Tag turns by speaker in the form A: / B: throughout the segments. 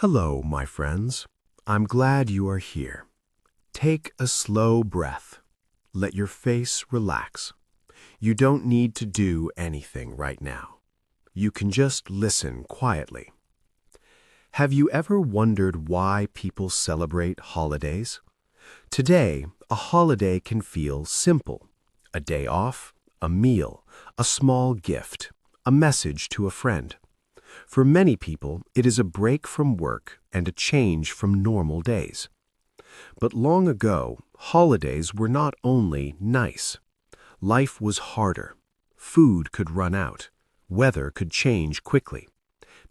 A: Hello, my friends. I'm glad you are here. Take a slow breath. Let your face relax. You don't need to do anything right now. You can just listen quietly. Have you ever wondered why people celebrate holidays? Today, a holiday can feel simple. A day off, a meal, a small gift, a message to a friend. For many people, it is a break from work and a change from normal days. But long ago, holidays were not only nice. Life was harder. Food could run out. Weather could change quickly.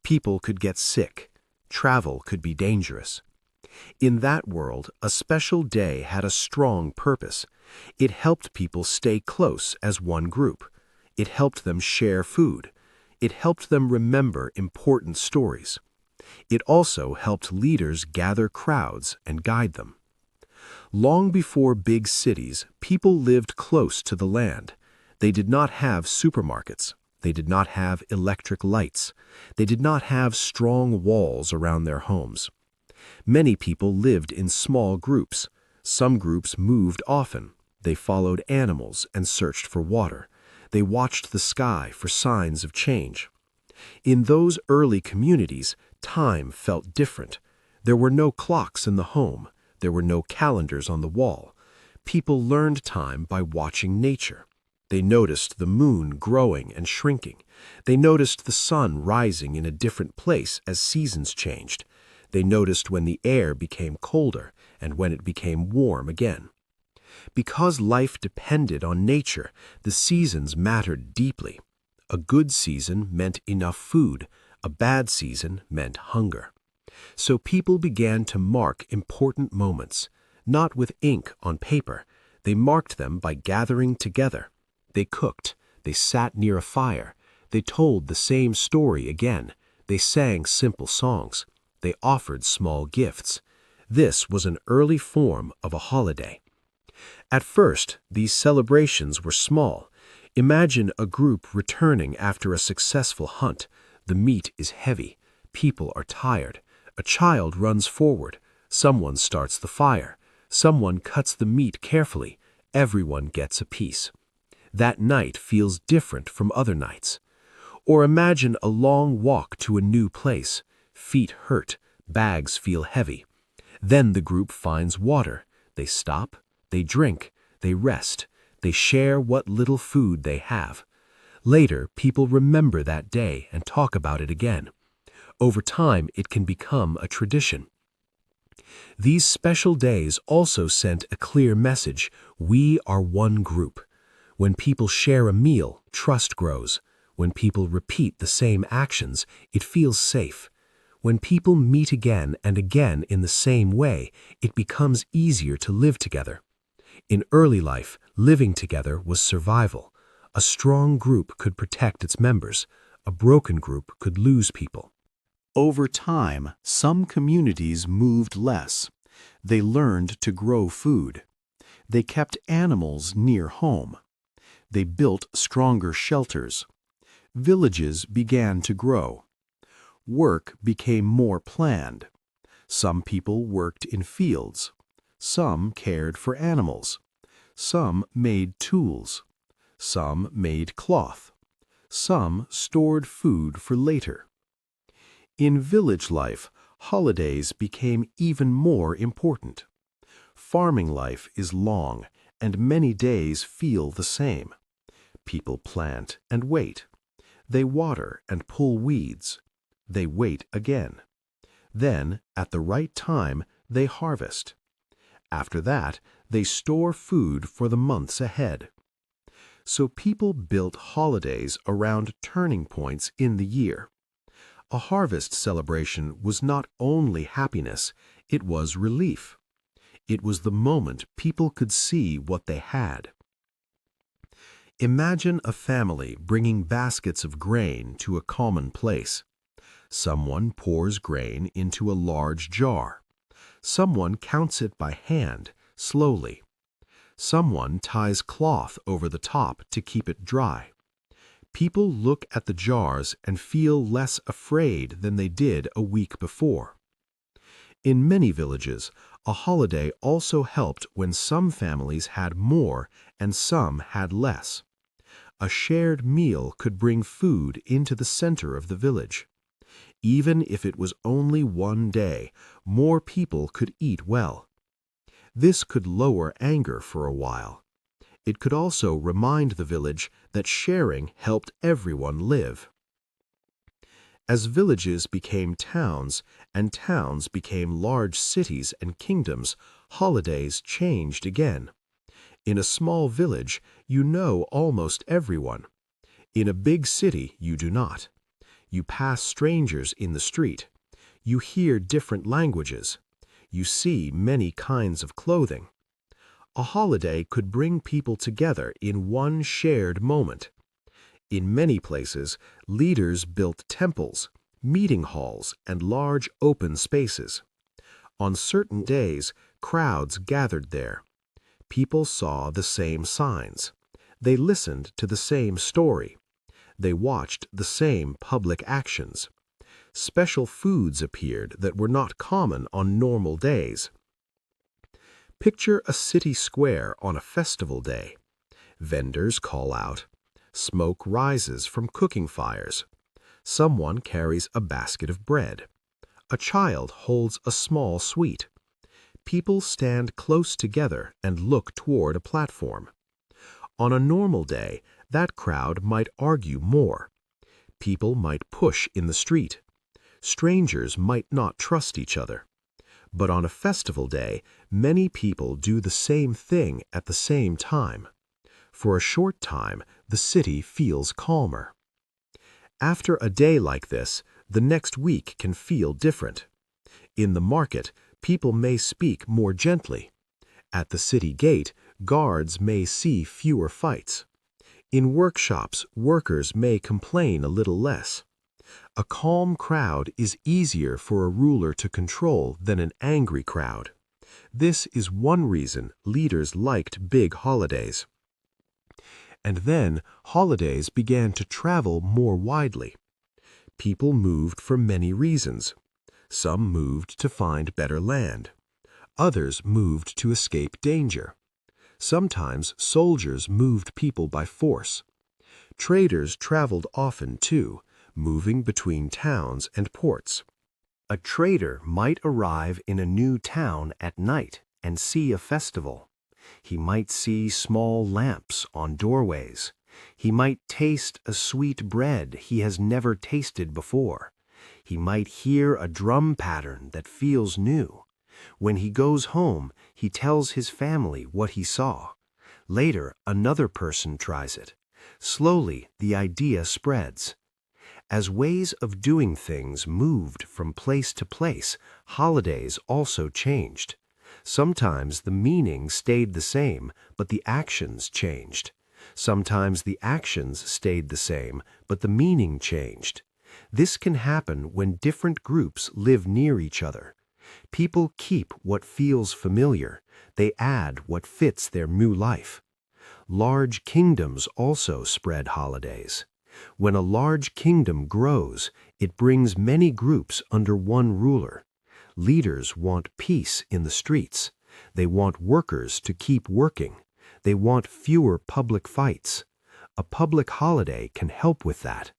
A: People could get sick. Travel could be dangerous. In that world, a special day had a strong purpose. It helped people stay close as one group. It helped them share food. It helped them remember important stories. It also helped leaders gather crowds and guide them. Long before big cities, people lived close to the land. They did not have supermarkets. They did not have electric lights. They did not have strong walls around their homes. Many people lived in small groups. Some groups moved often. They followed animals and searched for water. They watched the sky for signs of change. In those early communities, time felt different. There were no clocks in the home. There were no calendars on the wall. People learned time by watching nature. They noticed the moon growing and shrinking. They noticed the sun rising in a different place as seasons changed. They noticed when the air became colder and when it became warm again. Because life depended on nature, the seasons mattered deeply. A good season meant enough food. A bad season meant hunger. So people began to mark important moments, not with ink on paper. They marked them by gathering together. They cooked. They sat near a fire. They told the same story again. They sang simple songs. They offered small gifts. This was an early form of a holiday. At first, these celebrations were small. Imagine a group returning after a successful hunt. The meat is heavy. People are tired. A child runs forward. Someone starts the fire. Someone cuts the meat carefully. Everyone gets a piece. That night feels different from other nights. Or imagine a long walk to a new place. Feet hurt. Bags feel heavy. Then the group finds water. They stop. They drink, they rest, they share what little food they have. Later, people remember that day and talk about it again. Over time, it can become a tradition. These special days also sent a clear message: we are one group. When people share a meal, trust grows. When people repeat the same actions, it feels safe. When people meet again and again in the same way, it becomes easier to live together. In early life, living together was survival. A strong group could protect its members. A broken group could lose people. Over time, some communities moved less. They learned to grow food. They kept animals near home. They built stronger shelters. Villages began to grow. Work became more planned. Some people worked in fields. Some cared for animals. Some made tools. Some made cloth. Some stored food for later. In village life, holidays became even more important. Farming life is long, and many days feel the same. People plant and wait. They water and pull weeds. They wait again. Then, at the right time, they harvest. After that, they store food for the months ahead. So people built holidays around turning points in the year. A harvest celebration was not only happiness, it was relief. It was the moment people could see what they had. Imagine a family bringing baskets of grain to a common place. Someone pours grain into a large jar. Someone counts it by hand, slowly. Someone ties cloth over the top to keep it dry. People look at the jars and feel less afraid than they did a week before. In many villages, a holiday also helped when some families had more and some had less. A shared meal could bring food into the center of the village. Even if it was only one day, more people could eat well. This could lower anger for a while. It could also remind the village that sharing helped everyone live. As villages became towns and towns became large cities and kingdoms, holidays changed again. In a small village, you know almost everyone. In a big city, you do not. You pass strangers in the street. You hear different languages. You see many kinds of clothing. A holiday could bring people together in one shared moment. In many places, leaders built temples, meeting halls, and large open spaces. On certain days, crowds gathered there. People saw the same signs. They listened to the same story. They watched the same public actions. Special foods appeared that were not common on normal days. Picture a city square on a festival day. Vendors call out. Smoke rises from cooking fires. Someone carries a basket of bread. A child holds a small sweet. People stand close together and look toward a platform. On a normal day, that crowd might argue more. People might push in the street. Strangers might not trust each other. But on a festival day, many people do the same thing at the same time. For a short time, the city feels calmer. After a day like this, the next week can feel different. In the market, people may speak more gently. At the city gate, guards may see fewer fights. In workshops, workers may complain a little less. A calm crowd is easier for a ruler to control than an angry crowd. This is one reason leaders liked big holidays. And then holidays began to travel more widely. People moved for many reasons. Some moved to find better land. Others moved to escape danger. Sometimes soldiers moved people by force. Traders traveled often too, moving between towns and ports. A trader might arrive in a new town at night and see a festival. He might see small lamps on doorways. He might taste a sweet bread he has never tasted before. He might hear a drum pattern that feels new. When he goes home, he tells his family what he saw. Later, another person tries it. Slowly, the idea spreads. As ways of doing things moved from place to place, holidays also changed. Sometimes the meaning stayed the same, but the actions changed. Sometimes the actions stayed the same, but the meaning changed. This can happen when different groups live near each other. People keep what feels familiar. They add what fits their new life. Large kingdoms also spread holidays. When a large kingdom grows, it brings many groups under one ruler. Leaders want peace in the streets. They want workers to keep working. They want fewer public fights. A public holiday can help with that.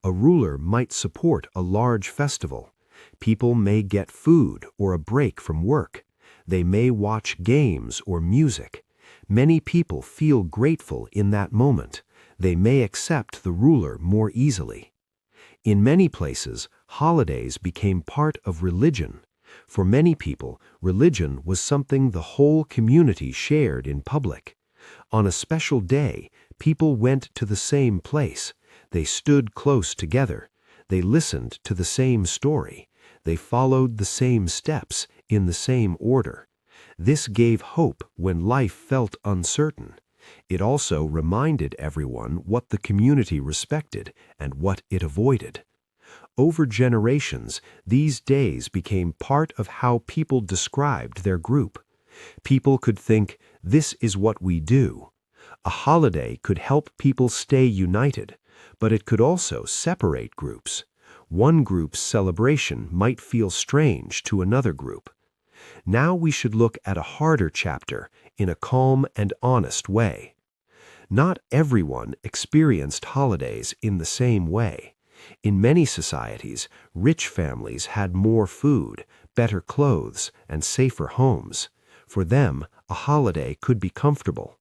A: A ruler might support a large festival. People may get food or a break from work. They may watch games or music. Many people feel grateful in that moment. They may accept the ruler more easily. In many places, holidays became part of religion. For many people, religion was something the whole community shared in public. On a special day, people went to the same place. They stood close together. They listened to the same story. They followed the same steps in the same order. This gave hope when life felt uncertain. It also reminded everyone what the community respected and what it avoided. Over generations, these days became part of how people described their group. People could think, "This is what we do." A holiday could help people stay united, but it could also separate groups. One group's celebration might feel strange to another group. Now we should look at a harder chapter in a calm and honest way. Not everyone experienced holidays in the same way. In many societies, rich families had more food, better clothes, and safer homes. For them, a holiday could be comfortable.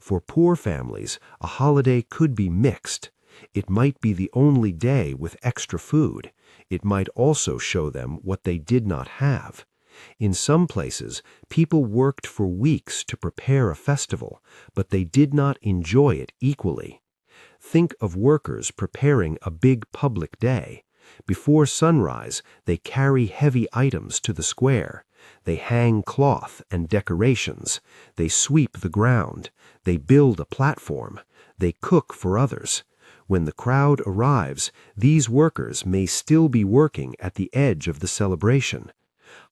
A: For poor families, a holiday could be mixed. It might be the only day with extra food. It might also show them what they did not have. In some places, people worked for weeks to prepare a festival, but they did not enjoy it equally. Think of workers preparing a big public day. Before sunrise, they carry heavy items to the square. They hang cloth and decorations. They sweep the ground. They build a platform. They cook for others. When the crowd arrives, these workers may still be working at the edge of the celebration.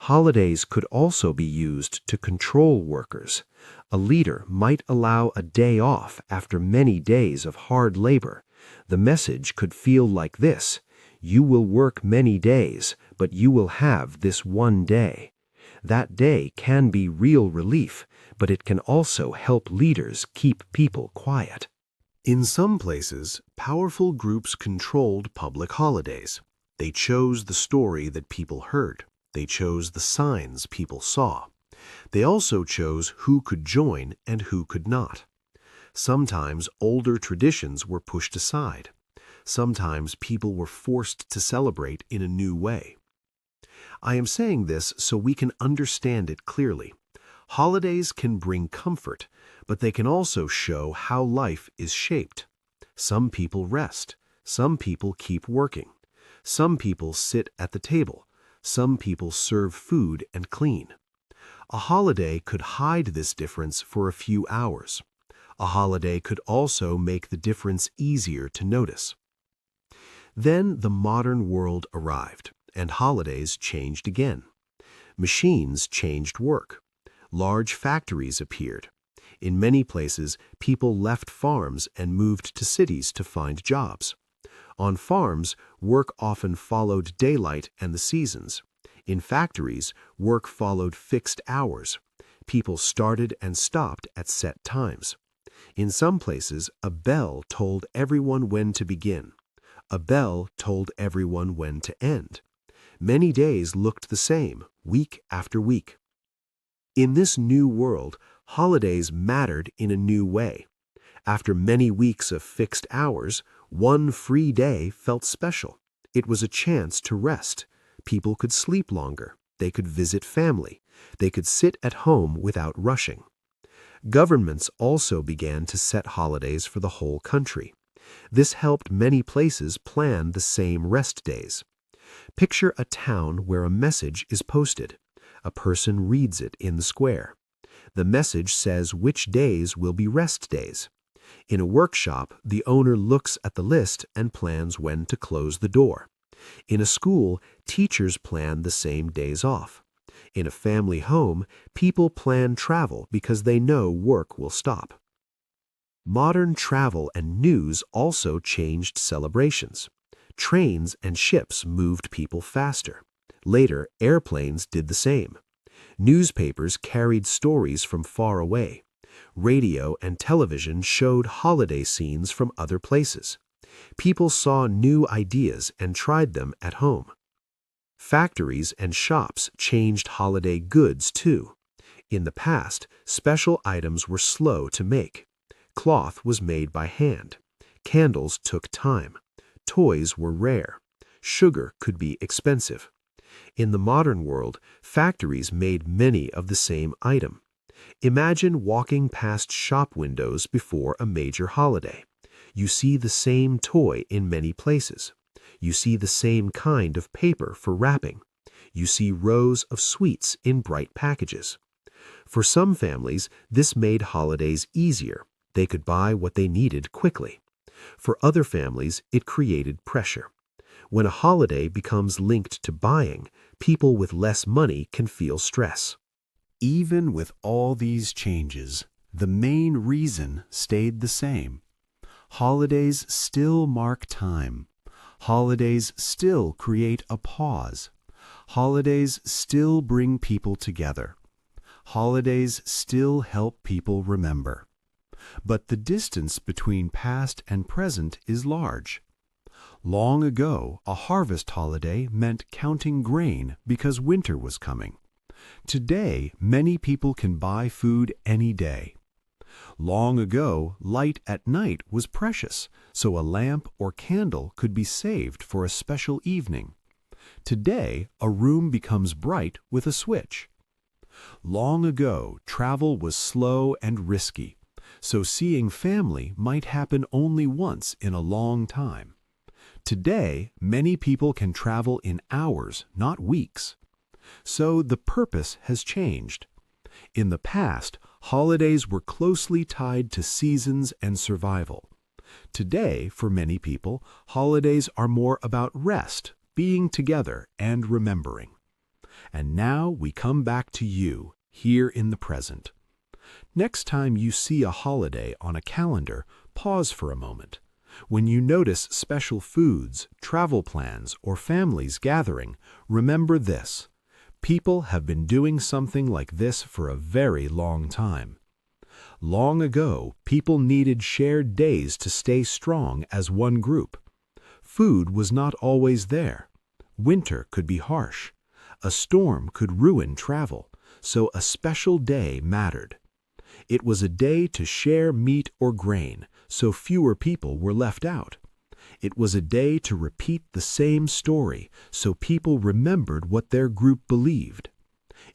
A: Holidays could also be used to control workers. A leader might allow a day off after many days of hard labor. The message could feel like this: "You will work many days, but you will have this one day." That day can be real relief, but it can also help leaders keep people quiet. In some places, powerful groups controlled public holidays. They chose the story that people heard. They chose the signs people saw. They also chose who could join and who could not. Sometimes older traditions were pushed aside. Sometimes people were forced to celebrate in a new way. I am saying this so we can understand it clearly. Holidays can bring comfort, but they can also show how life is shaped. Some people rest. Some people keep working. Some people sit at the table. Some people serve food and clean. A holiday could hide this difference for a few hours. A holiday could also make the difference easier to notice. Then the modern world arrived, and holidays changed again. Machines changed work. Large factories appeared. In many places, people left farms and moved to cities to find jobs. On farms, work often followed daylight and the seasons. In factories, work followed fixed hours. People started and stopped at set times. In some places, a bell told everyone when to begin. A bell told everyone when to end. Many days looked the same, week after week. In this new world, holidays mattered in a new way. After many weeks of fixed hours, one free day felt special. It was a chance to rest. People could sleep longer. They could visit family. They could sit at home without rushing. Governments also began to set holidays for the whole country. This helped many places plan the same rest days. Picture a town where a message is posted. A person reads it in the square. The message says which days will be rest days. In a workshop, the owner looks at the list and plans when to close the door. In a school, teachers plan the same days off. In a family home, people plan travel because they know work will stop. Modern travel and news also changed celebrations. Trains and ships moved people faster. Later, airplanes did the same. Newspapers carried stories from far away. Radio and television showed holiday scenes from other places. People saw new ideas and tried them at home. Factories and shops changed holiday goods too. In the past, special items were slow to make. Cloth was made by hand. Candles took time. Toys were rare. Sugar could be expensive. In the modern world, factories made many of the same item. Imagine walking past shop windows before a major holiday. You see the same toy in many places. You see the same kind of paper for wrapping. You see rows of sweets in bright packages. For some families, this made holidays easier. They could buy what they needed quickly. For other families, it created pressure. When a holiday becomes linked to buying, people with less money can feel stress. Even with all these changes, the main reason stayed the same. Holidays still mark time. Holidays still create a pause. Holidays still bring people together. Holidays still help people remember. But the distance between past and present is large. Long ago, a harvest holiday meant counting grain because winter was coming. Today, many people can buy food any day. Long ago, light at night was precious, so a lamp or candle could be saved for a special evening. Today, a room becomes bright with a switch. Long ago, travel was slow and risky, so seeing family might happen only once in a long time. Today, many people can travel in hours, not weeks. So the purpose has changed. In the past, holidays were closely tied to seasons and survival. Today, for many people, holidays are more about rest, being together, and remembering. And now we come back to you, here in the present. Next time you see a holiday on a calendar, pause for a moment. When you notice special foods, travel plans, or families gathering, remember this. People have been doing something like this for a very long time. Long ago, people needed shared days to stay strong as one group. Food was not always there. Winter could be harsh. A storm could ruin travel, so a special day mattered. It was a day to share meat or grain, so fewer people were left out. It was a day to repeat the same story, so people remembered what their group believed.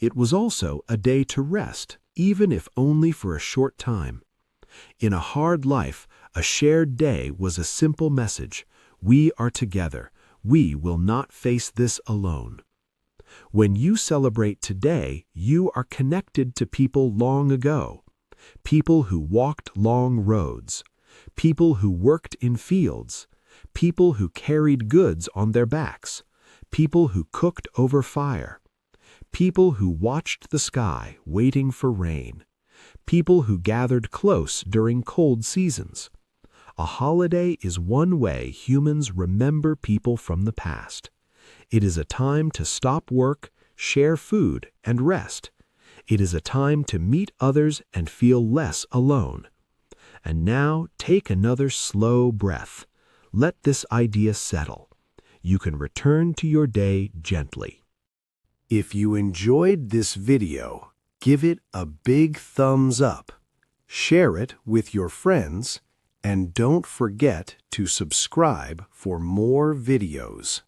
A: It was also a day to rest, even if only for a short time. In a hard life, a shared day was a simple message. We are together. We will not face this alone. When you celebrate today, you are connected to people long ago. People who walked long roads. People who worked in fields. People who carried goods on their backs. People who cooked over fire. People who watched the sky, waiting for rain. People who gathered close during cold seasons. A holiday is one way humans remember people from the past. It is a time to stop work, share food, and rest. It is a time to meet others and feel less alone. And now take another slow breath. Let this idea settle. You can return to your day gently. If you enjoyed this video, give it a big thumbs up. Share it with your friends, and don't forget to subscribe for more videos.